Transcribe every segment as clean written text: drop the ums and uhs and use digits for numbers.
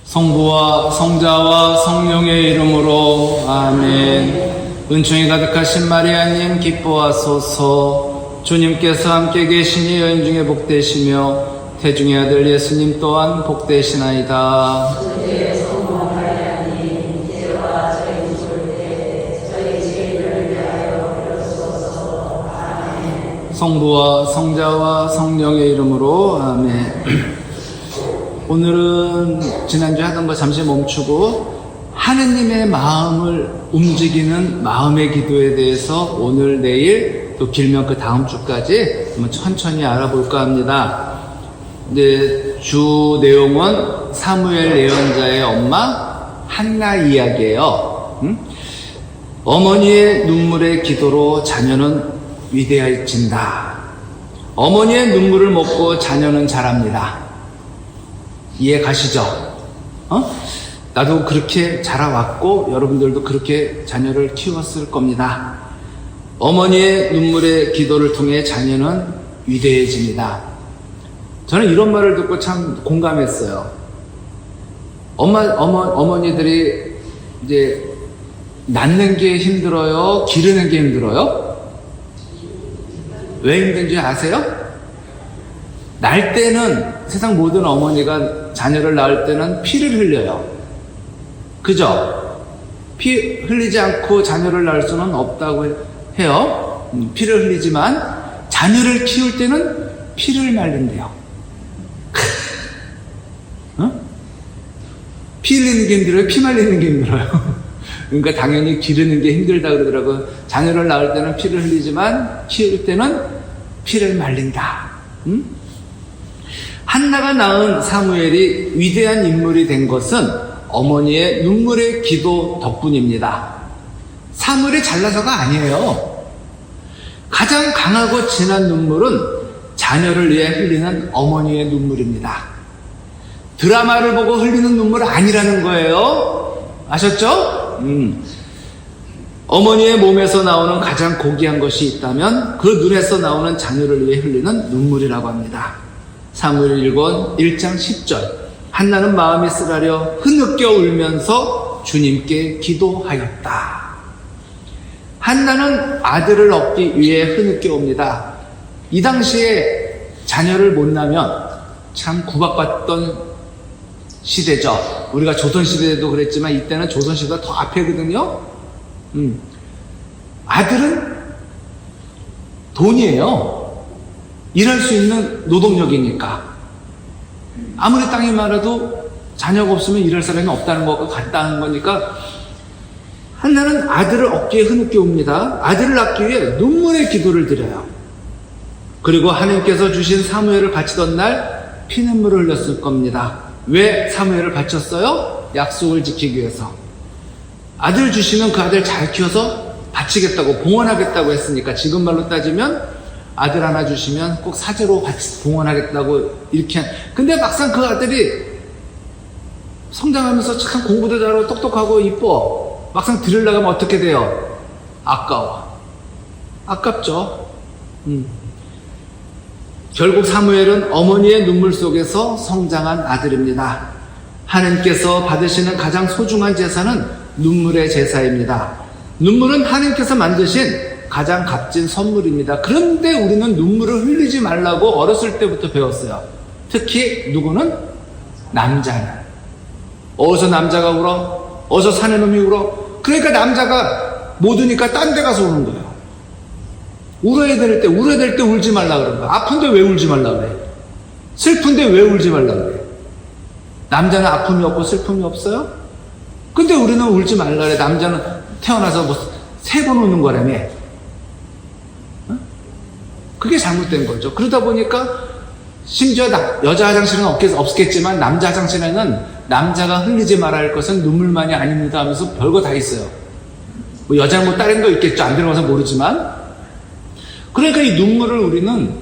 성부와 성자와 성령의 이름으로 아멘. 은총이 가득하신 마리아님 기뻐하소서. 주님께서 함께 계시니 여인 중에 복되시며 태중의 아들 예수님 또한 복되시나이다. 성부와 성자와 성령의 이름으로 아멘. 오늘은 지난주에 하던 거 잠시 멈추고 하느님의 마음을 움직이는 마음의 기도에 대해서 오늘 내일 또 길면 그 다음 주까지 한번 천천히 알아볼까 합니다. 이제 주 내용은 사무엘 예언자의 엄마 한나 이야기예요. 어머니의 눈물의 기도로 자녀는 위대해진다. 어머니의 눈물을 먹고 자녀는 자랍니다. 이해 가시죠? 나도 그렇게 자라왔고 여러분들도 그렇게 자녀를 키웠을 겁니다. 어머니의 눈물의 기도를 통해 자녀는 위대해집니다. 저는 이런 말을 듣고 참 공감했어요. 어머니들이 이제 낳는 게 힘들어요? 기르는 게 힘들어요? 왜 힘든지 아세요? 낳을 때는 세상 모든 어머니가 자녀를 낳을 때는 피를 흘려요. 그죠? 피 흘리지 않고 자녀를 낳을 수는 없다고 해요. 피를 흘리지만 자녀를 키울 때는 피를 말린대요. 피 흘리는 게 힘들어요? 피 말리는 게 힘들어요? 그러니까 당연히 기르는 게 힘들다 그러더라고요. 자녀를 낳을 때는 피를 흘리지만 키울 때는 피를 말린다. 한나가 낳은 사무엘이 위대한 인물이 된 것은 어머니의 눈물의 기도 덕분입니다. 사무엘이 잘나서가 아니에요. 가장 강하고 진한 눈물은 자녀를 위해 흘리는 어머니의 눈물입니다. 드라마를 보고 흘리는 눈물 아니라는 거예요. 아셨죠? 어머니의 몸에서 나오는 가장 고귀한 것이 있다면 그 눈에서 나오는 자녀를 위해 흘리는 눈물이라고 합니다. 사무엘일권 1장 10절. 한나는 마음이 쓰라려 흐느껴 울면서 주님께 기도하였다. 한나는 아들을 얻기 위해 흐느껴 옵니다. 이 당시에 자녀를 못 낳으면 참 구박받던 시대죠. 우리가 조선시대에도 그랬지만 이때는 조선시대가 더 앞에거든요. 아들은 돈이에요. 일할 수 있는 노동력이니까. 아무리 땅이 많아도 자녀가 없으면 일할 사람이 없다는 것과 같다는 거니까 한나는 아들을 얻기에 흐느껴 옵니다. 아들을 낳기 위해 눈물의 기도를 드려요. 그리고 하나님께서 주신 사무엘을 바치던 날 피눈물을 흘렸을 겁니다. 왜 사무엘을 바쳤어요? 약속을 지키기 위해서. 아들 주시면 그 아들 잘 키워서 바치겠다고, 봉헌하겠다고 했으니까. 지금 말로 따지면 아들 하나 주시면 꼭 사제로 봉헌하겠다고 이렇게 근데 막상 그 아들이 성장하면서 참 공부도 잘하고 똑똑하고 이뻐. 막상 들으려고 하면 어떻게 돼요? 아까워. 아깝죠. 결국 사무엘은 어머니의 눈물 속에서 성장한 아들입니다. 하나님께서 받으시는 가장 소중한 제사는 눈물의 제사입니다. 눈물은 하나님께서 만드신 가장 값진 선물입니다. 그런데 우리는 눈물을 흘리지 말라고 어렸을 때부터 배웠어요. 특히 누구는? 남자는. 어디서 남자가 울어? 어디서 사는 놈이 울어? 그러니까 남자가 못 우니까 딴 데 가서 우는 거예요. 울어야 될 때 울지 말라 그런 거야. 아픈데 왜 울지 말라 그래? 슬픈데 왜 울지 말라 그래? 남자는 아픔이 없고 슬픔이 없어요? 근데 우리는 울지 말라 그래. 남자는 태어나서 뭐 3번 우는 거라며. 그게 잘못된 거죠. 그러다 보니까 심지어 여자 화장실은 없겠지만 남자 화장실에는 남자가 흘리지 말아야 할 것은 눈물만이 아닙니다 하면서 별거 다 있어요. 뭐 여자는 뭐 다른 거 있겠죠. 안 들어가서 모르지만. 그러니까 이 눈물을 우리는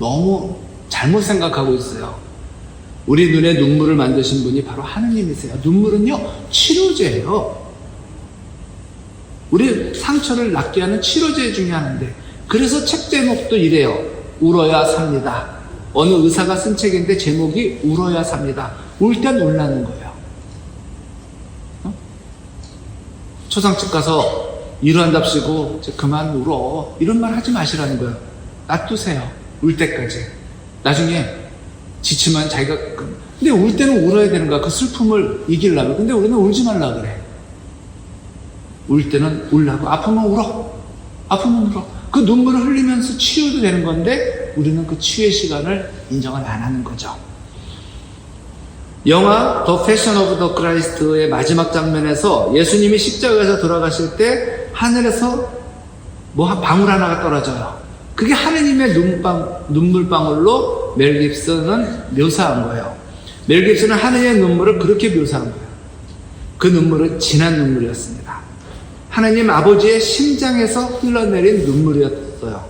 너무 잘못 생각하고 있어요. 우리 눈에 눈물을 만드신 분이 바로 하느님이세요. 눈물은요, 치료제예요. 우리 상처를 낫게 하는 치료제 중에 하나인데, 그래서 책 제목도 이래요. 울어야 삽니다. 어느 의사가 쓴 책인데 제목이 울어야 삽니다. 울 땐 울라는 거예요. 초상집 가서 일한답시고 이제 그만 울어 이런 말 하지 마시라는 거예요. 놔두세요. 울 때까지. 나중에 지치면 자기가 근데 울 때는 울어야 되는 거야. 그 슬픔을 이기려고. 근데 우리는 울지 말라 그래. 울 때는 울라고. 아프면 울어. 아프면 울어. 그 눈물을 흘리면서 치유도 되는 건데 우리는 그 치유의 시간을 인정을 안 하는 거죠. 영화 더 패션 오브 더 크라이스트의 마지막 장면에서 예수님이 십자가에서 돌아가실 때 하늘에서 한 방울 하나가 떨어져요. 그게 하느님의 눈물방울로 멜 깁슨은 묘사한 거예요. 멜 깁슨은 하느님의 눈물을 그렇게 묘사한 거예요. 그 눈물은 진한 눈물이었습니다. 하느님 아버지의 심장에서 흘러내린 눈물이었어요.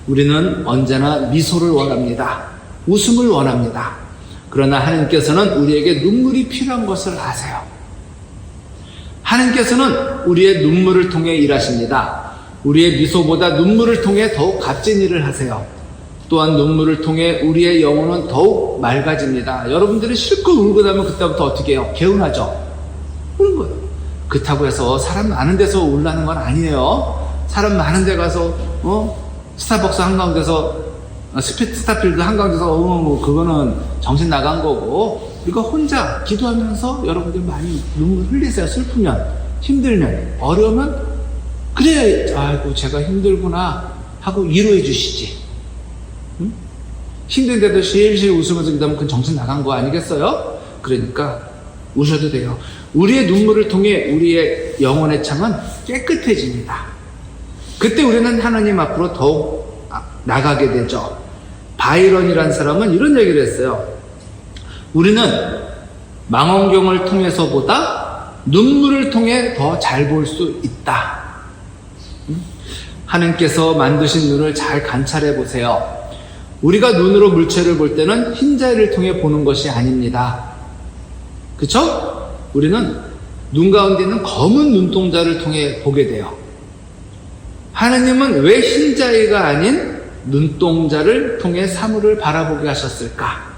우리는 언제나 미소를 원합니다. 웃음을 원합니다. 그러나 하느님께서는 우리에게 눈물이 필요한 것을 아세요. 하느님께서는 우리의 눈물을 통해 일하십니다. 우리의 미소보다 눈물을 통해 더욱 값진 일을 하세요. 또한 눈물을 통해 우리의 영혼은 더욱 맑아집니다. 여러분들이 실컷 울고 나면 그때부터 어떻게 해요? 개운하죠? 우는 거예요. 그렇다고 해서 사람 많은 데서 울라는 건 아니에요. 사람 많은 데 가서 스타벅스 한가운데서 스타필드 한가운데서 그거는 정신 나간 거고, 이거 혼자 기도하면서 여러분들 많이 눈물 흘리세요. 슬프면, 힘들면, 어려우면 그래, 아이고 제가 힘들구나 하고 위로해 주시지. 응? 힘든데도 실실 웃으면서 기도하면 그건 정신 나간 거 아니겠어요? 그러니까 우셔도 돼요. 우리의 눈물을 통해 우리의 영혼의 창은 깨끗해집니다. 그때 우리는 하나님 앞으로 더욱 나가게 되죠. 바이런이라는 사람은 이런 얘기를 했어요. 우리는 망원경을 통해서보다 눈물을 통해 더 잘 볼 수 있다. 하느님께서 만드신 눈을 잘 관찰해 보세요. 우리가 눈으로 물체를 볼 때는 흰자위를 통해 보는 것이 아닙니다. 그쵸? 우리는 눈 가운데 있는 검은 눈동자를 통해 보게 돼요. 하느님은 왜 흰자위가 아닌 눈동자를 통해 사물을 바라보게 하셨을까?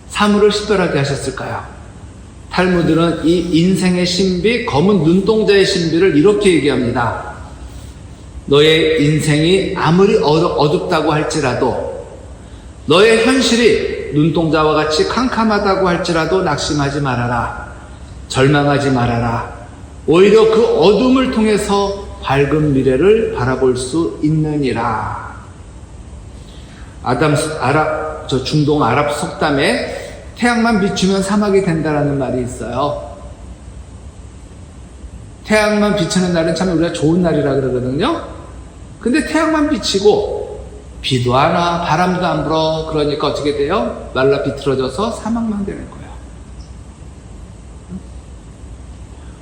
사물을 식별하게 하셨을까요? 탈무드는 이 인생의 신비, 검은 눈동자의 신비를 이렇게 얘기합니다. 너의 인생이 아무리 어둡다고 할지라도, 너의 현실이 눈동자와 같이 캄캄하다고 할지라도 낙심하지 말아라. 절망하지 말아라. 오히려 그 어둠을 통해서 밝은 미래를 바라볼 수 있느니라. 중동 아랍 속담에 태양만 비추면 사막이 된다라는 말이 있어요. 태양만 비치는 날은 참 우리가 좋은 날이라 그러거든요. 근데 태양만 비치고 비도 안 와, 바람도 안 불어. 그러니까 어떻게 돼요? 말라 비틀어져서 사막만 되는 거예요.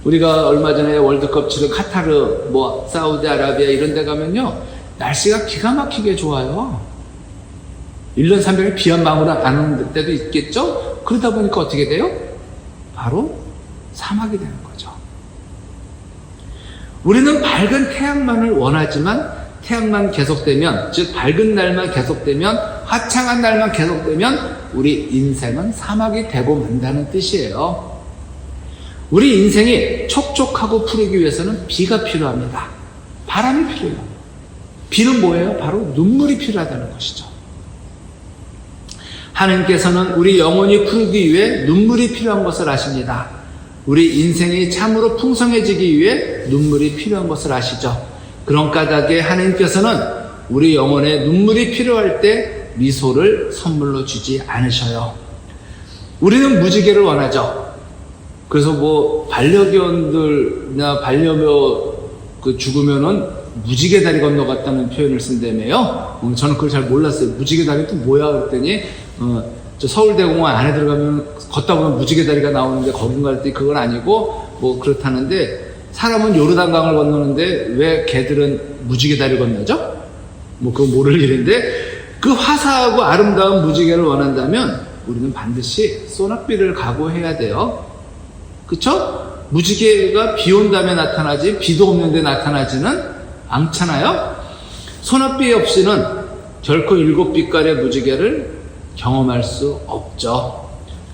우리가 얼마 전에 월드컵 치른 카타르, 사우디아라비아 이런 데 가면요, 날씨가 기가 막히게 좋아요. 1년 300일 비 한 방울 안 오는 때도 있겠죠? 그러다 보니까 어떻게 돼요? 바로 사막이 되는 거죠. 우리는 밝은 태양만을 원하지만 태양만 계속되면, 즉 밝은 날만 계속되면, 화창한 날만 계속되면 우리 인생은 사막이 되고 만다는 뜻이에요. 우리 인생이 촉촉하고 푸르기 위해서는 비가 필요합니다. 바람이 필요해요. 비는 뭐예요? 바로 눈물이 필요하다는 것이죠. 하느님께서는 우리 영혼이 푸르기 위해 눈물이 필요한 것을 아십니다. 우리 인생이 참으로 풍성해지기 위해 눈물이 필요한 것을 아시죠. 그런 까닭에 하느님께서는 우리 영혼에 눈물이 필요할 때 미소를 선물로 주지 않으셔요. 우리는 무지개를 원하죠. 그래서 반려견들이나 반려묘 죽으면은 무지개 다리 건너갔다는 표현을 쓴다며요. 저는 그걸 잘 몰랐어요. 무지개 다리 또 뭐야 그랬더니 저 서울대공원 안에 들어가면 걷다 보면 무지개 다리가 나오는데 거긴 갈 때 그건 아니고 그렇다는데, 사람은 요르단강을 건너는데 왜 개들은 무지개 다리를 건너죠? 그건 모를 일인데, 그 화사하고 아름다운 무지개를 원한다면 우리는 반드시 소낙비를 각오해야 돼요. 그쵸? 무지개가 비 온 다음에 나타나지 비도 없는데 나타나지는 않잖아요. 소낙비 없이는 결코 7빛깔의 무지개를 경험할 수 없죠.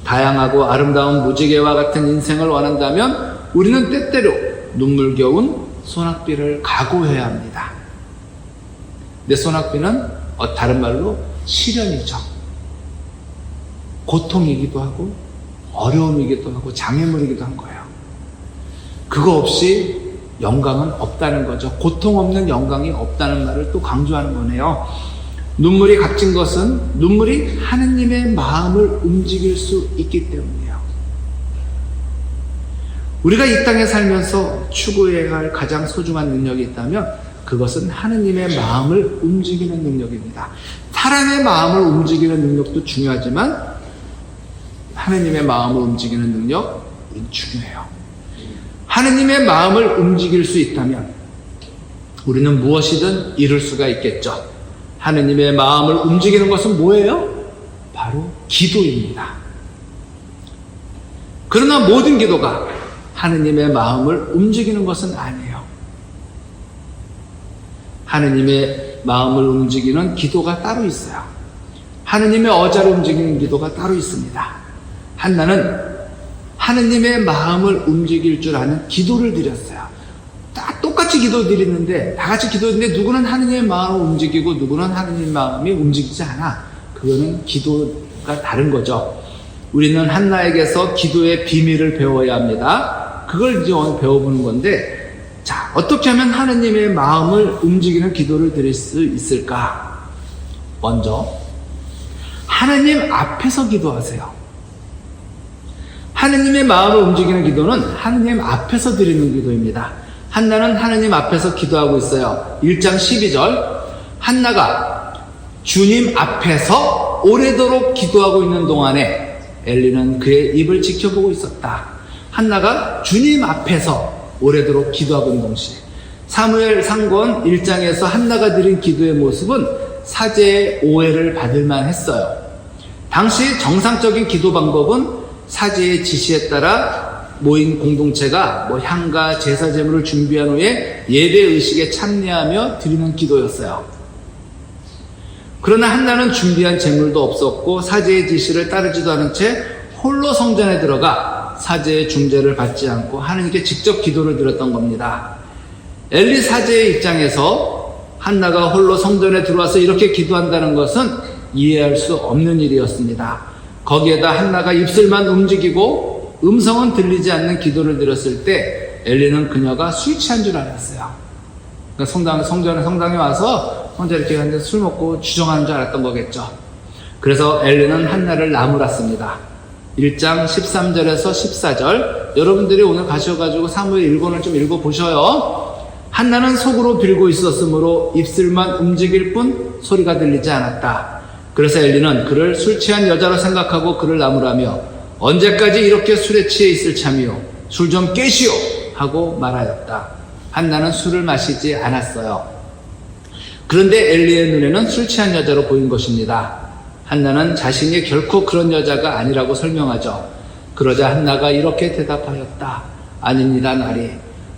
다양하고 아름다운 무지개와 같은 인생을 원한다면 우리는 때때로 눈물겨운 소낙비를 각오해야 합니다. 내 소낙비는 다른 말로 시련이죠. 고통이기도 하고 어려움이기도 하고 장애물이기도 한 거예요. 그거 없이 영광은 없다는 거죠. 고통 없는 영광이 없다는 말을 또 강조하는 거네요. 눈물이 값진 것은 눈물이 하느님의 마음을 움직일 수 있기 때문이에요. 우리가 이 땅에 살면서 추구해야 할 가장 소중한 능력이 있다면 그것은 하느님의 마음을 움직이는 능력입니다. 사람의 마음을 움직이는 능력도 중요하지만 하느님의 마음을 움직이는 능력은 중요해요. 하느님의 마음을 움직일 수 있다면 우리는 무엇이든 이룰 수가 있겠죠. 하느님의 마음을 움직이는 것은 뭐예요? 바로 기도입니다. 그러나 모든 기도가 하느님의 마음을 움직이는 것은 아니에요. 하느님의 마음을 움직이는 기도가 따로 있어요. 하느님의 어자를 움직이는 기도가 따로 있습니다. 한나는 하느님의 마음을 움직일 줄 아는 기도를 드렸어요. 다 똑같이 기도 드리는데, 다 같이 기도했는데 누구는 하느님의 마음을 움직이고 누구는 하느님의 마음이 움직이지 않아. 그거는 기도가 다른 거죠. 우리는 한나에게서 기도의 비밀을 배워야 합니다. 그걸 이제 오늘 배워보는 건데, 자, 어떻게 하면 하느님의 마음을 움직이는 기도를 드릴 수 있을까? 먼저 하느님 앞에서 기도하세요. 하느님의 마음을 움직이는 기도는 하느님 앞에서 드리는 기도입니다. 한나는 하느님 앞에서 기도하고 있어요. 1장 12절 한나가 주님 앞에서 오래도록 기도하고 있는 동안에 엘리는 그의 입을 지켜보고 있었다. 한나가 주님 앞에서 오래도록 기도하고 있는 동시에 사무엘 상권 1장에서 한나가 드린 기도의 모습은 사제의 오해를 받을 만했어요. 당시 정상적인 기도 방법은 사제의 지시에 따라 모인 공동체가 향과 제사 제물을 준비한 후에 예배 의식에 참여하며 드리는 기도였어요. 그러나 한나는 준비한 제물도 없었고 사제의 지시를 따르지도 않은 채 홀로 성전에 들어가 사제의 중재를 받지 않고 하느님께 직접 기도를 드렸던 겁니다. 엘리 사제의 입장에서 한나가 홀로 성전에 들어와서 이렇게 기도한다는 것은 이해할 수 없는 일이었습니다. 거기에다 한나가 입술만 움직이고 음성은 들리지 않는 기도를 드렸을 때 엘리는 그녀가 술 취한 줄 알았어요. 그러니까 성당에 와서 혼자 이렇게 하는데 술 먹고 주정하는 줄 알았던 거겠죠. 그래서 엘리는 한나를 나무랐습니다. 1장 13절에서 14절 여러분들이 오늘 가셔가지고 사무엘 1권을 좀 읽어보셔요. 한나는 속으로 빌고 있었으므로 입술만 움직일 뿐 소리가 들리지 않았다. 그래서 엘리는 그를 술 취한 여자로 생각하고 그를 나무라며 언제까지 이렇게 술에 취해 있을 참이요 술 좀 깨시오 하고 말하였다. 한나는 술을 마시지 않았어요. 그런데 엘리의 눈에는 술 취한 여자로 보인 것입니다. 한나는 자신이 결코 그런 여자가 아니라고 설명하죠. 그러자 한나가 이렇게 대답하였다. 아닙니다, 나리.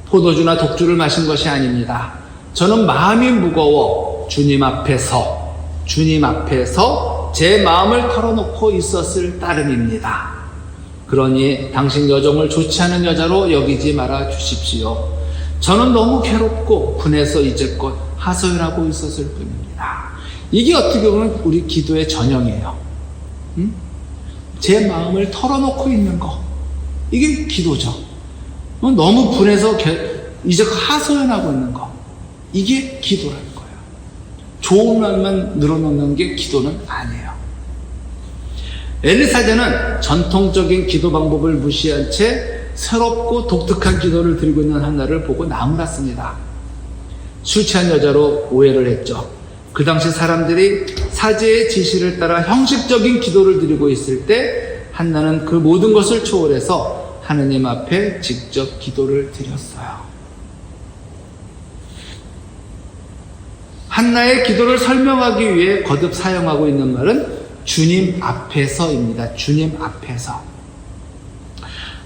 포도주나 독주를 마신 것이 아닙니다. 저는 마음이 무거워 주님 앞에서 제 마음을 털어놓고 있었을 따름입니다. 그러니 당신 여종을 좋지 않은 여자로 여기지 말아 주십시오. 저는 너무 괴롭고 분해서 이제껏 하소연하고 있었을 뿐입니다. 이게 어떻게 보면 우리 기도의 전형이에요. 제 마음을 털어놓고 있는 거, 이게 기도죠. 너무 분해서 이제껏 하소연하고 있는 거, 이게 기도라는 거예요. 좋은 말만 늘어놓는 게 기도는 아니에요. 엘리 사제는 전통적인 기도 방법을 무시한 채 새롭고 독특한 기도를 드리고 있는 한나를 보고 나무랐습니다. 술 취한 여자로 오해를 했죠. 그 당시 사람들이 사제의 지시를 따라 형식적인 기도를 드리고 있을 때 한나는 그 모든 것을 초월해서 하느님 앞에 직접 기도를 드렸어요. 한나의 기도를 설명하기 위해 거듭 사용하고 있는 말은 주님 앞에서입니다. 주님 앞에서.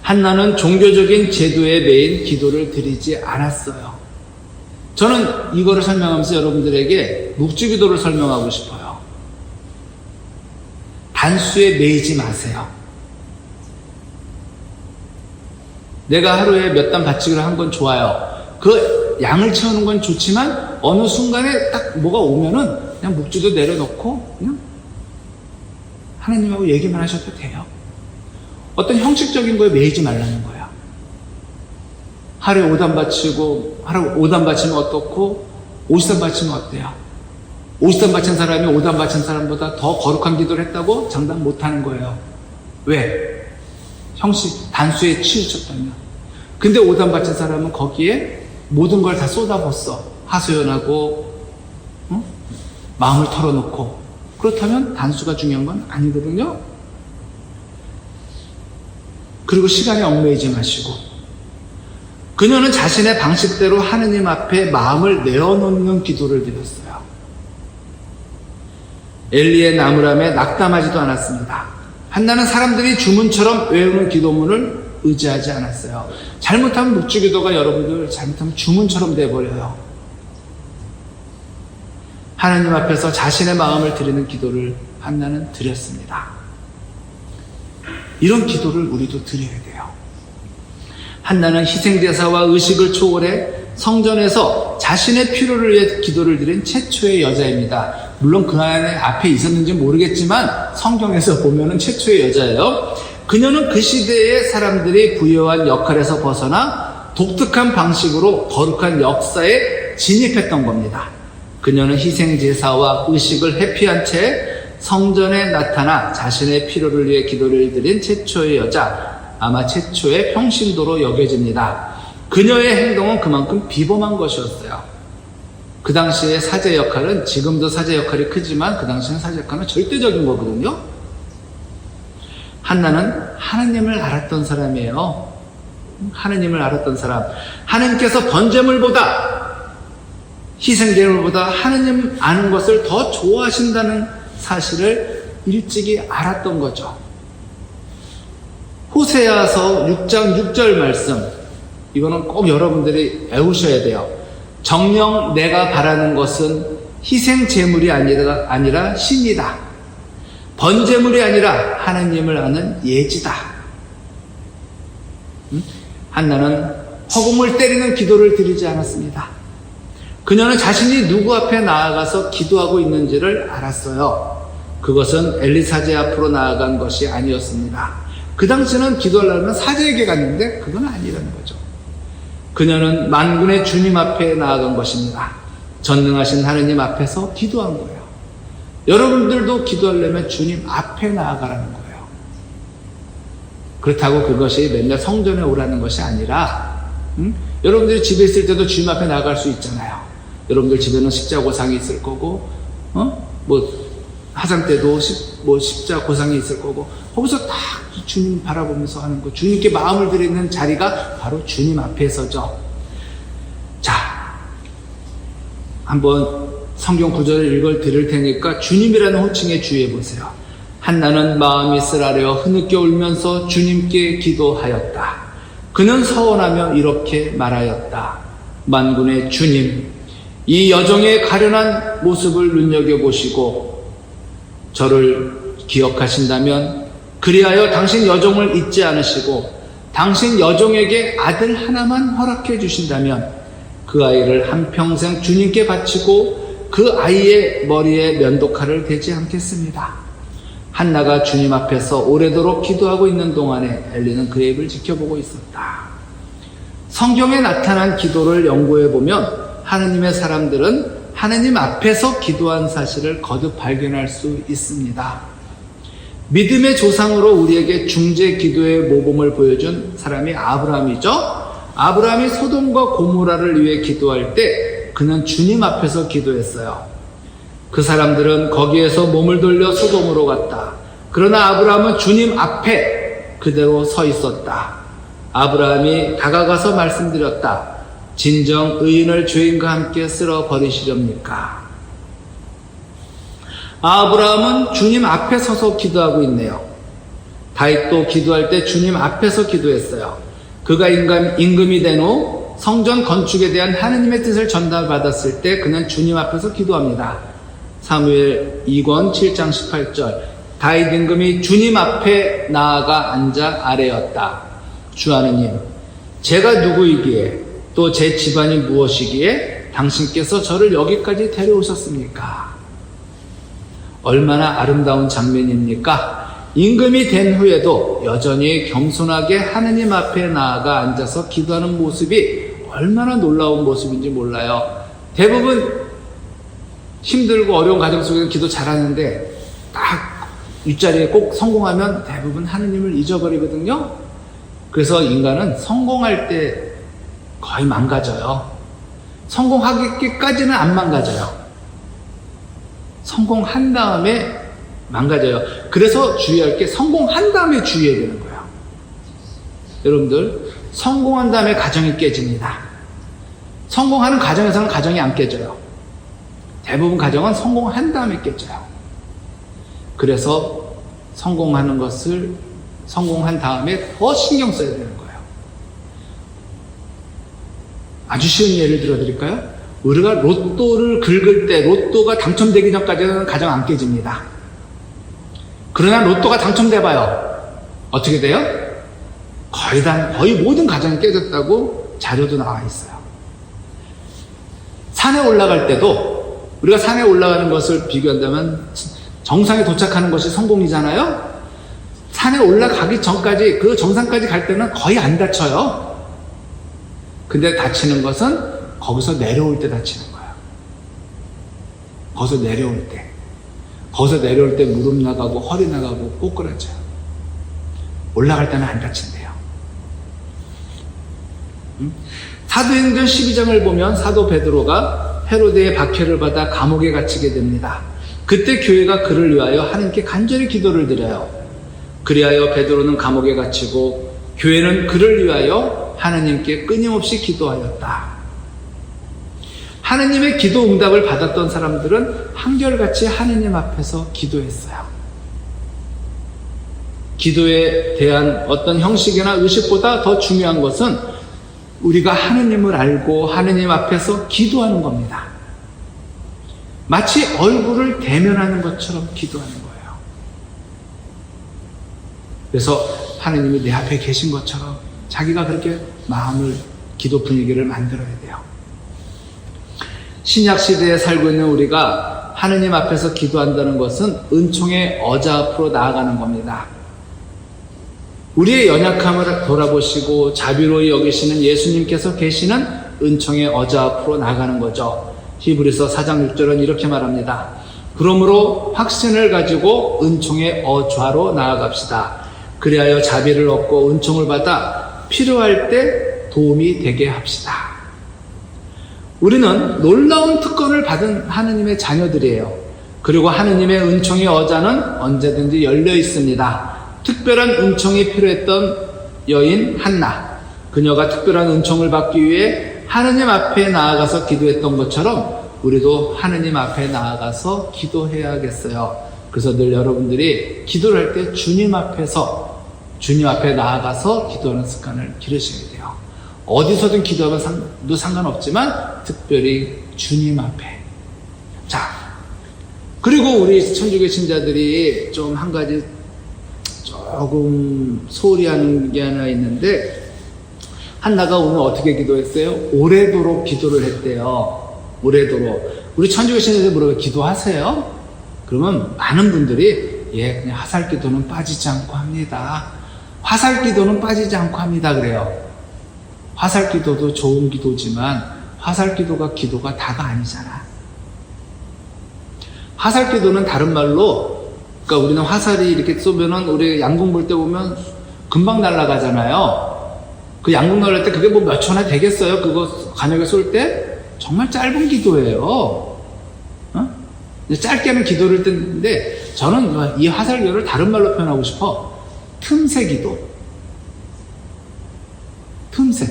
한나는 종교적인 제도에 매인 기도를 드리지 않았어요. 저는 이거를 설명하면서 여러분들에게 묵주기도를 설명하고 싶어요. 단수에 매이지 마세요. 내가 하루에 몇 단 받치기를 한 건 좋아요. 그 양을 채우는 건 좋지만 어느 순간에 딱 뭐가 오면은 그냥 묵주도 내려놓고 그냥 하나님하고 얘기만 하셔도 돼요. 어떤 형식적인 거에 매이지 말라는 거예요. 하루에 5단 바치고 하루에 5단 바치면 어떻고 50단 바치면 어때요? 50단 바친 사람이 5단 바친 사람보다 더 거룩한 기도를 했다고 장담 못하는 거예요. 왜? 형식, 단수에 치우쳤다면. 근데 5단 바친 사람은 거기에 모든 걸 다 쏟아붓어. 하소연하고 마음을 털어놓고. 그렇다면 단수가 중요한 건 아니거든요. 그리고 시간에 얽매이지 마시고 그녀는 자신의 방식대로 하느님 앞에 마음을 내어놓는 기도를 드렸어요. 엘리의 나무람에 낙담하지도 않았습니다. 한나는 사람들이 주문처럼 외우는 기도문을 의지하지 않았어요. 잘못하면 묵주기도가 여러분들 잘못하면 주문처럼 돼버려요. 하나님 앞에서 자신의 마음을 드리는 기도를 한나는 드렸습니다. 이런 기도를 우리도 드려야 돼요. 한나는 희생제사와 의식을 초월해 성전에서 자신의 필요를 위해 기도를 드린 최초의 여자입니다. 물론 그 안에 앞에 있었는지 모르겠지만 성경에서 보면은 최초의 여자예요. 그녀는 그 시대의 사람들이 부여한 역할에서 벗어나 독특한 방식으로 거룩한 역사에 진입했던 겁니다. 그녀는 희생제사와 의식을 회피한 채 성전에 나타나 자신의 필요를 위해 기도를 드린 최초의 여자, 아마 최초의 평신도로 여겨집니다. 그녀의 행동은 그만큼 비범한 것이었어요. 그 당시의 사제 역할은 지금도 사제 역할이 크지만 그 당시의 사제 역할은 절대적인 거거든요. 한나는 하나님을 알았던 사람이에요. 하나님을 알았던 사람. 하나님께서 번제물보다 희생제물보다 하나님 아는 것을 더 좋아하신다는 사실을 일찍이 알았던 거죠. 호세아서 6장 6절 말씀, 이거는 꼭 여러분들이 외우셔야 돼요. 정녕 내가 바라는 것은 희생제물이 아니라 신이다. 번제물이 아니라 하나님을 아는 예지다. 한나는 허공을 때리는 기도를 드리지 않았습니다. 그녀는 자신이 누구 앞에 나아가서 기도하고 있는지를 알았어요. 그것은 엘리사제 앞으로 나아간 것이 아니었습니다. 그 당시는 기도하려면 사제에게 갔는데 그건 아니라는 거죠. 그녀는 만군의 주님 앞에 나아간 것입니다. 전능하신 하느님 앞에서 기도한 거예요. 여러분들도 기도하려면 주님 앞에 나아가라는 거예요. 그렇다고 그것이 맨날 성전에 오라는 것이 아니라 여러분들이 집에 있을 때도 주님 앞에 나아갈 수 있잖아요. 여러분들 집에는 십자고상이 있을 거고 화장 때도 십자고상이 있을 거고 거기서 딱 주님 바라보면서 하는 거, 주님께 마음을 드리는 자리가 바로 주님 앞에서죠. 자, 한번 성경 구절을 읽어 드릴 테니까 주님이라는 호칭에 주의해 보세요. 한나는 마음이 쓰라려 흐느껴 울면서 주님께 기도하였다. 그는 서원하며 이렇게 말하였다. 만군의 주님, 이 여종의 가련한 모습을 눈여겨보시고 저를 기억하신다면 그리하여 당신 여종을 잊지 않으시고 당신 여종에게 아들 하나만 허락해 주신다면 그 아이를 한평생 주님께 바치고 그 아이의 머리에 면도칼을 대지 않겠습니다. 한나가 주님 앞에서 오래도록 기도하고 있는 동안에 엘리는 그의 입을 지켜보고 있었다. 성경에 나타난 기도를 연구해 보면 하느님의 사람들은 하느님 앞에서 기도한 사실을 거듭 발견할 수 있습니다. 믿음의 조상으로 우리에게 중재 기도의 모범을 보여준 사람이 아브라함이죠. 아브라함이 소돔과 고모라를 위해 기도할 때 그는 주님 앞에서 기도했어요. 그 사람들은 거기에서 몸을 돌려 소돔으로 갔다. 그러나 아브라함은 주님 앞에 그대로 서 있었다. 아브라함이 다가가서 말씀드렸다. 진정 의인을 죄인과 함께 쓸어 버리시렵니까? 아브라함은 주님 앞에 서서 기도하고 있네요. 다윗도 기도할 때 주님 앞에서 기도했어요. 그가 임금이 된 후 성전 건축에 대한 하느님의 뜻을 전달받았을 때 그는 주님 앞에서 기도합니다. 사무엘 2권 7장 18절, 다윗 임금이 주님 앞에 나아가 앉아 아뢰었다. 주 하느님, 제가 누구이기에 또 제 집안이 무엇이기에 당신께서 저를 여기까지 데려오셨습니까? 얼마나 아름다운 장면입니까? 임금이 된 후에도 여전히 겸손하게 하느님 앞에 나아가 앉아서 기도하는 모습이 얼마나 놀라운 모습인지 몰라요. 대부분 힘들고 어려운 가정 속에서 기도 잘하는데 딱 윗자리에 꼭 성공하면 대부분 하느님을 잊어버리거든요. 그래서 인간은 성공할 때 거의 망가져요. 성공하기까지는 안 망가져요. 성공한 다음에 망가져요. 그래서 주의할 게 성공한 다음에 주의해야 되는 거예요. 여러분들, 성공한 다음에 가정이 깨집니다. 성공하는 가정에서는 가정이 안 깨져요. 대부분 가정은 성공한 다음에 깨져요. 그래서 성공하는 것을 성공한 다음에 더 신경 써야 되는 거예요. 아주 쉬운 예를 들어드릴까요? 우리가 로또를 긁을 때 로또가 당첨되기 전까지는 가정 안 깨집니다. 그러나 로또가 당첨돼봐요. 어떻게 돼요? 거의 모든 가정이 깨졌다고 자료도 나와 있어요. 산에 올라갈 때도 우리가 산에 올라가는 것을 비교한다면 정상에 도착하는 것이 성공이잖아요. 산에 올라가기 전까지 그 정상까지 갈 때는 거의 안 다쳐요. 근데 다치는 것은 거기서 내려올 때 다치는 거예요. 거기서 내려올 때 무릎 나가고 허리 나가고 꼬꾸라져요. 올라갈 때는 안 다친대요. 사도행전 12장을 보면 사도 베드로가 헤로데의 박해를 받아 감옥에 갇히게 됩니다. 그때 교회가 그를 위하여 하나님께 간절히 기도를 드려요. 그리하여 베드로는 감옥에 갇히고 교회는 그를 위하여 하나님께 끊임없이 기도하였다. 하나님의 기도 응답을 받았던 사람들은 한결같이 하나님 앞에서 기도했어요. 기도에 대한 어떤 형식이나 의식보다 더 중요한 것은 우리가 하나님을 알고 하나님 앞에서 기도하는 겁니다. 마치 얼굴을 대면하는 것처럼 기도하는 거예요. 그래서 하나님이 내 앞에 계신 것처럼 자기가 그렇게 마음을, 기도 분위기를 만들어야 돼요. 신약 시대에 살고 있는 우리가 하나님 앞에서 기도한다는 것은 은총의 어자 앞으로 나아가는 겁니다. 우리의 연약함을 돌아보시고 자비로이 여기시는 예수님께서 계시는 은총의 어자 앞으로 나아가는 거죠. 히브리서 4장 6절은 이렇게 말합니다. 그러므로 확신을 가지고 은총의 어좌로 나아갑시다. 그리하여 자비를 얻고 은총을 받아 필요할 때 도움이 되게 합시다. 우리는 놀라운 특권을 받은 하느님의 자녀들이에요. 그리고 하느님의 은총의 어자는 언제든지 열려 있습니다. 특별한 은총이 필요했던 여인 한나, 그녀가 특별한 은총을 받기 위해 하느님 앞에 나아가서 기도했던 것처럼 우리도 하느님 앞에 나아가서 기도해야겠어요. 그래서 늘 여러분들이 기도를 할 때 주님 앞에 나아가서 기도하는 습관을 기르셔야 돼요. 어디서든 기도하면 상관없지만 특별히 주님 앞에. 자, 그리고 우리 천주교 신자들이 좀 한 가지 조금 소홀히 하는 게 하나 있는데, 한나가 오늘 어떻게 기도했어요? 오래도록 기도를 했대요. 오래도록. 우리 천주교 신자들 물어봐요. 기도하세요? 그러면 많은 분들이 그냥 화살 기도는 빠지지 않고 합니다. 화살 기도는 빠지지 않고 합니다. 그래요. 화살 기도도 좋은 기도지만 화살 기도가 다가 아니잖아. 화살 기도는 다른 말로, 그러니까 우리는 화살이 이렇게 쏘면은 우리 양궁 볼 때 보면 금방 날아가잖아요. 그 양궁 날릴 때 그게 뭐 몇 초나 되겠어요? 그거 간역에 쏠 때 정말 짧은 기도예요. 짧게 하는 기도를 듣는데 저는 이 화살 기도를 다른 말로 표현하고 싶어. 틈새 기도. 틈새.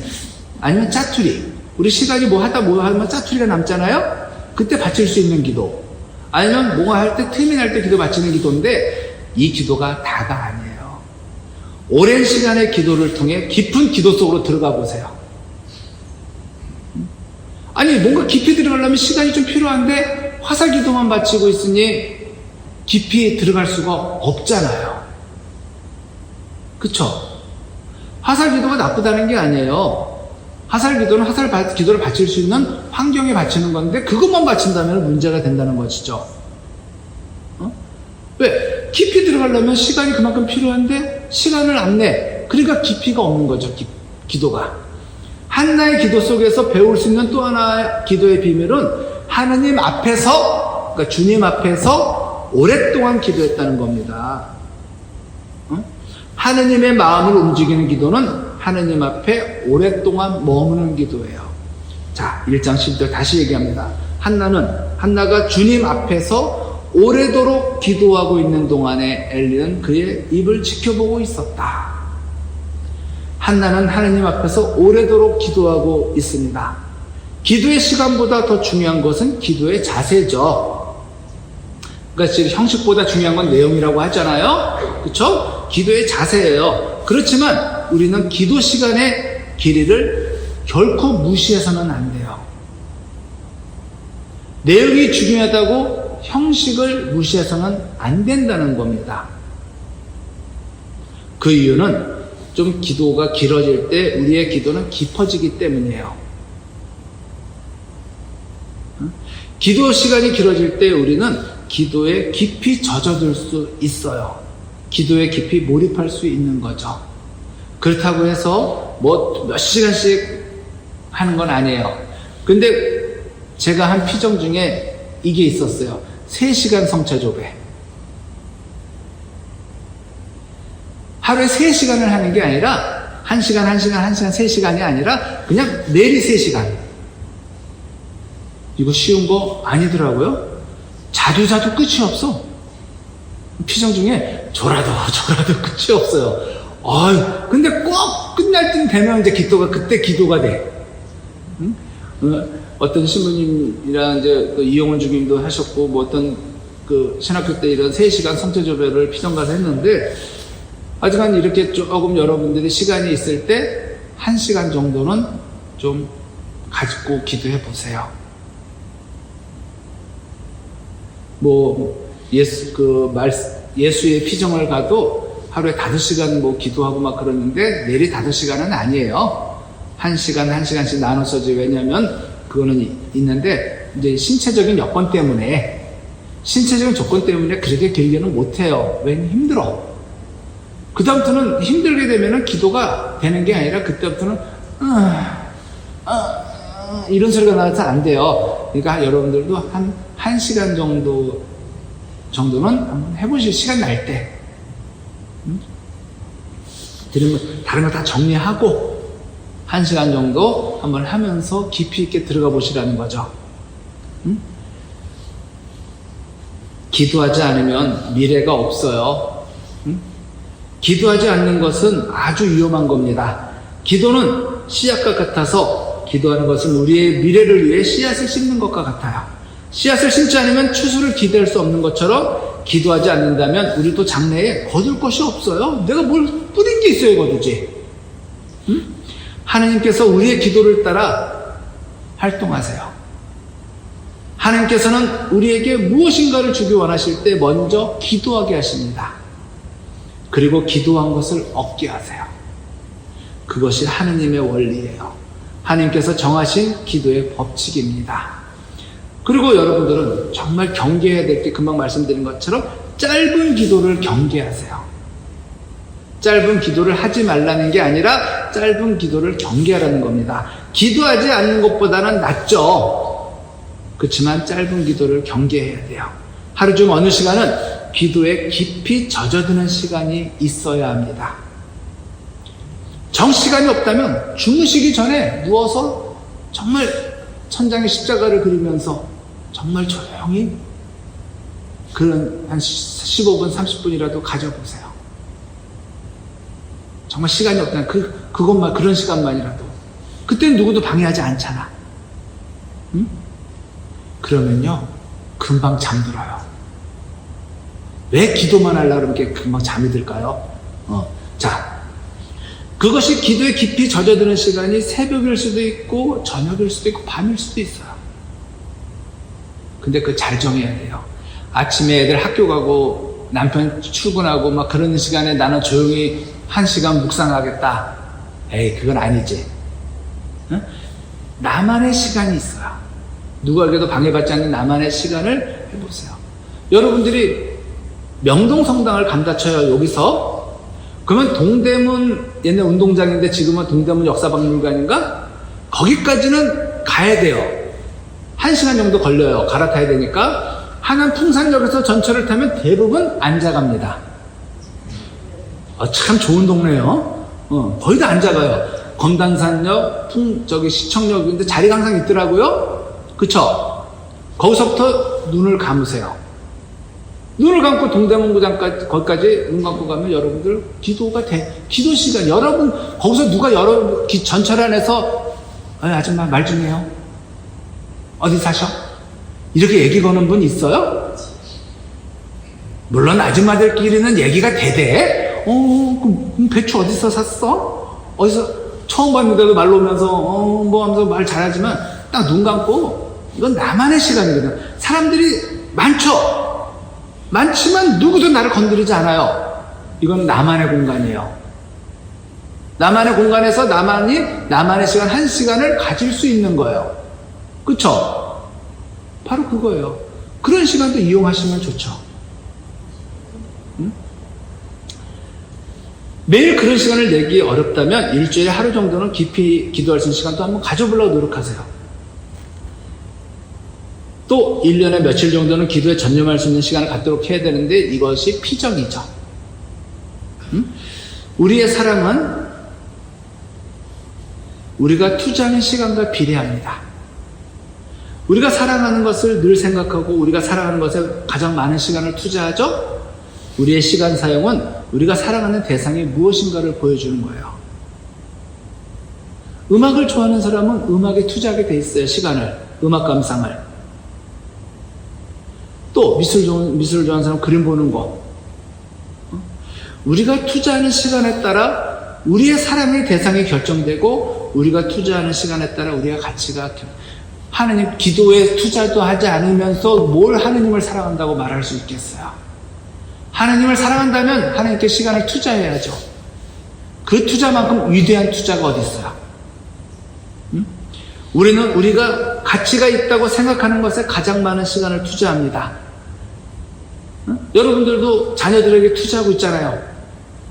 아니면 짜투리. 우리 시간이 뭐 하면 짜투리가 남잖아요? 그때 바칠 수 있는 기도. 아니면 뭐 할 때, 틈이 날 때 기도 바치는 기도인데, 이 기도가 다가 아니에요. 오랜 시간의 기도를 통해 깊은 기도 속으로 들어가 보세요. 아니, 뭔가 깊이 들어가려면 시간이 좀 필요한데, 화살 기도만 바치고 있으니 깊이 들어갈 수가 없잖아요. 그쵸? 화살 기도가 나쁘다는 게 아니에요. 화살 기도는 기도를 바칠 수 있는 환경에 바치는 건데 그것만 바친다면 문제가 된다는 것이죠. 왜? 깊이 들어가려면 시간이 그만큼 필요한데 시간을 안 내. 그러니까 깊이가 없는 거죠. 기도가. 한나의 기도 속에서 배울 수 있는 또 하나의 기도의 비밀은 하느님 앞에서, 그러니까 주님 앞에서 오랫동안 기도했다는 겁니다. 하느님의 마음을 움직이는 기도는 하느님 앞에 오랫동안 머무는 기도예요. 자, 1장 10절 다시 얘기합니다. 한나가 주님 앞에서 오래도록 기도하고 있는 동안에 엘리는 그의 입을 지켜보고 있었다. 한나는 하느님 앞에서 오래도록 기도하고 있습니다. 기도의 시간보다 더 중요한 것은 기도의 자세죠. 그러니까 지금 형식보다 중요한 건 내용이라고 하잖아요. 그렇죠? 기도의 자세예요. 그렇지만 우리는 기도 시간의 길이를 결코 무시해서는 안 돼요. 내용이 중요하다고 형식을 무시해서는 안 된다는 겁니다. 그 이유는 좀 기도가 길어질 때 우리의 기도는 깊어지기 때문이에요. 기도 시간이 길어질 때 우리는 기도에 깊이 젖어들 수 있어요. 기도에 깊이 몰입할 수 있는 거죠. 그렇다고 해서 뭐 몇 시간씩 하는 건 아니에요. 근데 제가 한 피정 중에 이게 있었어요. 3시간 성차조배. 하루에 3시간을 하는 게 아니라 1시간, 3시간이 아니라 그냥 내리 3시간. 이거 쉬운 거 아니더라고요. 자도 끝이 없어. 피정 중에 졸아도 끝이 없어요. 근데 꼭 끝날 쯤 되면 이제 그때 기도가 돼. 응? 어떤 신부님이랑 이제 또 이용원 주님도 하셨고, 뭐 어떤 그 신학교 때 이런 3시간 성체조배를 피정가서 했는데, 하지만 이렇게 조금 여러분들이 시간이 있을 때 1시간 정도는 좀 가지고 기도해 보세요. 뭐 예수의 피정을 가도 하루에 5시간 뭐 기도하고 막 그러는데 내리 5시간은 아니에요. 1시간씩 나눠서지. 왜냐면 그거는 있는데 이제 신체적인 조건 때문에 그렇게 길게는 못해요. 왜냐면 힘들어. 그 다음부터는 힘들게 되면은 기도가 되는 게 아니라 그때부터는 이런 소리가 나와서 안 돼요. 그러니까 여러분들도 한 1시간 정도는 한번 해보실 시간 날 때. 들으면 다른 거 다 정리하고 1시간 정도 한번 하면서 깊이 있게 들어가 보시라는 거죠. 기도하지 않으면 미래가 없어요. 기도하지 않는 것은 아주 위험한 겁니다. 기도는 씨앗과 같아서 기도하는 것은 우리의 미래를 위해 씨앗을 심는 것과 같아요. 씨앗을 심지 않으면 추수를 기대할 수 없는 것처럼 기도하지 않는다면 우리도 장래에 거둘 것이 없어요. 내가 뭘 뿌린 게 있어야 거두지. 하나님께서 우리의 기도를 따라 활동하세요. 하나님께서는 우리에게 무엇인가를 주기 원하실 때 먼저 기도하게 하십니다. 그리고 기도한 것을 얻게 하세요. 그것이 하느님의 원리예요. 하나님께서 정하신 기도의 법칙입니다. 그리고 여러분들은 정말 경계해야 될 게 금방 말씀드린 것처럼 짧은 기도를 경계하세요. 짧은 기도를 하지 말라는 게 아니라 짧은 기도를 경계하라는 겁니다. 기도하지 않는 것보다는 낫죠. 그렇지만 짧은 기도를 경계해야 돼요. 하루 중 어느 시간은 기도에 깊이 젖어드는 시간이 있어야 합니다. 정시간이 없다면 주무시기 전에 누워서 정말 천장에 십자가를 그리면서 정말 조용히 그런 한 15분, 30분이라도 가져보세요. 정말 시간이 없다면 그것만, 그런 시간만이라도. 그때는 누구도 방해하지 않잖아. 그러면요, 금방 잠들어요. 왜 기도만 하려고 그러면 금방 잠이 들까요? 자, 그것이 기도에 깊이 젖어드는 시간이 새벽일 수도 있고, 저녁일 수도 있고, 밤일 수도 있어요. 근데 그거 잘 정해야 돼요. 아침에 애들 학교 가고, 남편 출근하고, 막 그런 시간에 나는 조용히 1시간 묵상하겠다. 에이, 그건 아니지. 응? 나만의 시간이 있어요. 누구에게도 방해받지 않는 나만의 시간을 해보세요. 여러분들이 명동성당을 감다쳐요, 여기서. 그러면 동대문, 옛날 운동장인데 지금은 동대문 역사박물관인가? 거기까지는 가야 돼요. 1시간 정도 걸려요. 갈아타야 되니까. 하남 풍산역에서 전철을 타면 대부분 앉아 갑니다. 참 좋은 동네요. 거의 다 앉아 가요. 검단산역, 시청역인데 자리가 항상 있더라고요. 그쵸? 거기서부터 눈을 감으세요. 눈을 감고 동대문구장까지, 거기까지 눈 감고 가면 여러분들 기도가 기도 시간. 여러분, 거기서 누가 전철 안에서, 아줌마 말 좀 해요. 어디 사셔? 이렇게 얘기 거는 분 있어요? 물론 아줌마들끼리는 얘기가 대대. 그럼 배추 어디서 샀어? 어디서 처음 봤는데도 말로 오면서 뭐 하면서 말 잘하지만 딱 눈 감고 이건 나만의 시간이거든. 사람들이 많지만 누구도 나를 건드리지 않아요. 이건 나만의 공간이에요. 나만의 공간에서 나만의 시간 1시간을 가질 수 있는 거예요. 그쵸? 바로 그거예요. 그런 시간도 이용하시면 좋죠. 응? 매일 그런 시간을 내기 어렵다면 일주일에 하루 정도는 깊이 기도할 수 있는 시간도 한번 가져보려고 노력하세요. 또 1년에 며칠 정도는 기도에 전념할 수 있는 시간을 갖도록 해야 되는데 이것이 피정이죠. 우리의 사랑은 우리가 투자하는 시간과 비례합니다. 우리가 사랑하는 것을 늘 생각하고 우리가 사랑하는 것에 가장 많은 시간을 투자하죠. 우리의 시간 사용은 우리가 사랑하는 대상이 무엇인가를 보여주는 거예요. 음악을 좋아하는 사람은 음악에 투자하게 돼 있어요. 시간을, 음악 감상을. 또 미술 좋아하는 사람은 그림 보는 거. 우리가 투자하는 시간에 따라 우리의 사랑의 대상이 결정되고 우리가 투자하는 시간에 따라 우리의 가치가 하느님 기도에 투자도 하지 않으면서 뭘 하느님을 사랑한다고 말할 수 있겠어요? 하느님을 사랑한다면 하느님께 시간을 투자해야죠. 그 투자만큼 위대한 투자가 어디 있어요? 우리는 우리가 가치가 있다고 생각하는 것에 가장 많은 시간을 투자합니다. 여러분들도 자녀들에게 투자하고 있잖아요.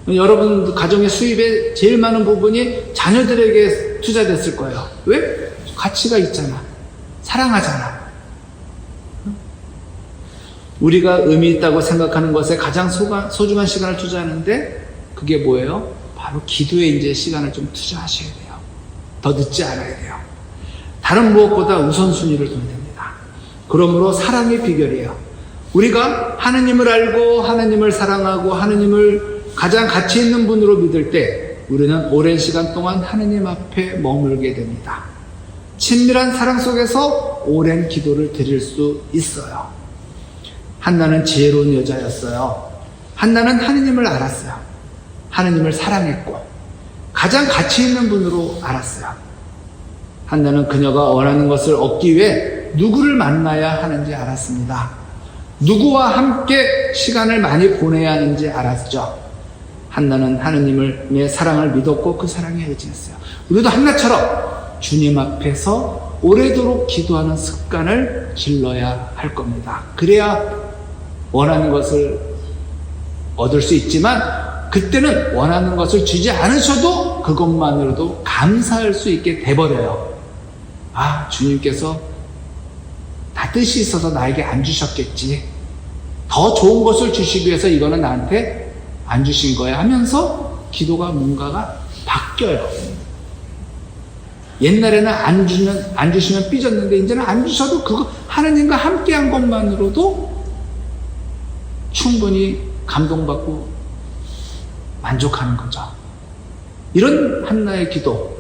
여러분 가정의 수입의 제일 많은 부분이 자녀들에게 투자됐을 거예요. 왜? 가치가 있잖아. 사랑하잖아. 우리가 의미 있다고 생각하는 것에 가장 소중한 시간을 투자하는데 그게 뭐예요? 바로 기도에 이제 시간을 좀 투자하셔야 돼요. 더 늦지 않아야 돼요. 다른 무엇보다 우선순위를 둬야 됩니다. 그러므로 사랑의 비결이에요. 우리가 하느님을 알고 하느님을 사랑하고 하느님을 가장 가치 있는 분으로 믿을 때 우리는 오랜 시간 동안 하느님 앞에 머물게 됩니다. 친밀한 사랑 속에서 오랜 기도를 드릴 수 있어요. 한나는 지혜로운 여자였어요. 한나는 하느님을 알았어요. 하느님을 사랑했고 가장 가치 있는 분으로 알았어요. 한나는 그녀가 원하는 것을 얻기 위해 누구를 만나야 하는지 알았습니다. 누구와 함께 시간을 많이 보내야 하는지 알았죠. 한나는 하느님의 사랑을 믿었고 그 사랑에 의지했어요. 우리도 한나처럼 주님 앞에서 오래도록 기도하는 습관을 길러야 할 겁니다. 그래야 원하는 것을 얻을 수 있지만 그때는 원하는 것을 주지 않으셔도 그것만으로도 감사할 수 있게 돼버려요. 주님께서 다 뜻이 있어서 나에게 안 주셨겠지. 더 좋은 것을 주시기 위해서 이거는 나한테 안 주신 거야 하면서 기도가 뭔가가 바뀌어요. 옛날에는 안 주시면 삐졌는데 이제는 안 주셔도 그거 하느님과 함께한 것만으로도 충분히 감동받고 만족하는 거죠. 이런 한나의 기도.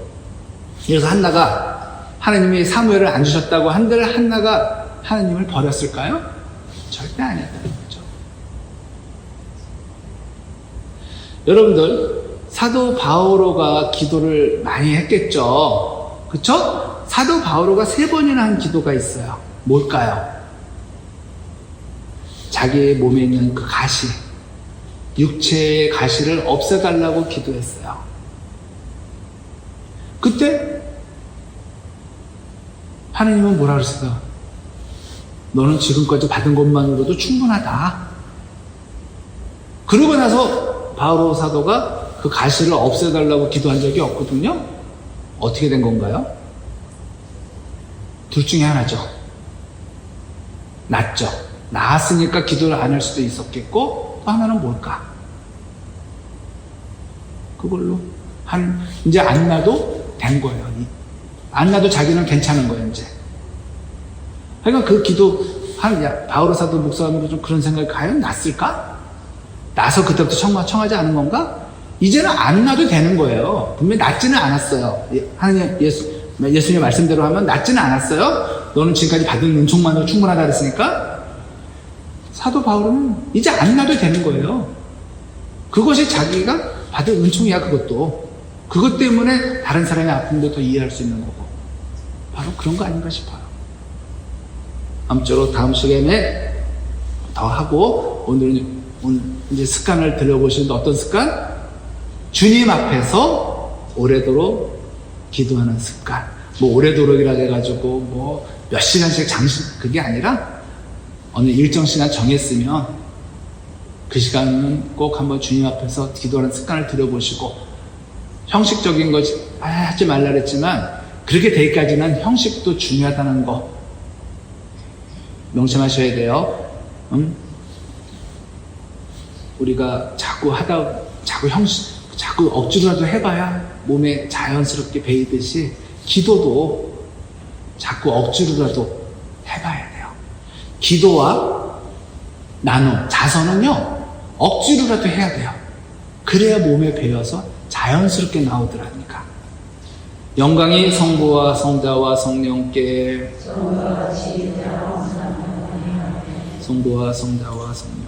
그래서 한나가 하느님이 사무엘을 안 주셨다고 한들 한나가 하느님을 버렸을까요? 절대 아니었다는 거죠. 여러분들 사도 바오로가 기도를 많이 했겠죠. 그렇죠? 사도 바오로가 3번이나 한 기도가 있어요. 뭘까요? 자기의 몸에 있는 그 가시, 육체의 가시를 없애달라고 기도했어요. 그때 하나님은 뭐라 그랬어요? 너는 지금까지 받은 것만으로도 충분하다. 그러고 나서 바오로 사도가 그 가시를 없애달라고 기도한 적이 없거든요. 어떻게 된 건가요? 둘 중에 하나죠. 낫죠. 나았으니까 기도를 안 할 수도 있었겠고, 또 하나는 뭘까? 그걸로 이제 안 나도 된 거예요. 안 나도 자기는 괜찮은 거예요, 이제. 그러니까 그 기도, 바오로 사도 목사님도 좀 그런 생각이 과연 났을까? 나서 그때부터 청하지 않은 건가? 이제는 안 나도 되는 거예요. 분명히 낫지는 않았어요. 하나님, 예수님의 말씀대로 하면 낫지는 않았어요. 너는 지금까지 받은 은총만으로 충분하다 그랬으니까. 사도 바울은 이제 안 나도 되는 거예요. 그것이 자기가 받은 은총이야, 그것도. 그것 때문에 다른 사람의 아픔도 더 이해할 수 있는 거고. 바로 그런 거 아닌가 싶어요. 아무쪼록 다음 시간에 더 하고, 오늘 이제 습관을 들여보시는데 어떤 습관? 주님 앞에서 오래도록 기도하는 습관. 뭐 오래도록이라 해가지고 뭐 몇 시간씩 그게 아니라 어느 일정 시간 정했으면 그 시간은 꼭 한번 주님 앞에서 기도하는 습관을 들여보시고, 형식적인 거 하지 말라 그랬지만 그렇게 되기까지는 형식도 중요하다는 거 명심하셔야 돼요. 우리가 자꾸 억지로라도 해봐야 몸에 자연스럽게 배이듯이 기도도 자꾸 억지로라도 해봐야 돼요. 기도와 나눔, 자선은요, 억지로라도 해야 돼요. 그래야 몸에 배어서 자연스럽게 나오더라니까. 영광이 성부와 성자와 성령께, 성부와 성자와 성령.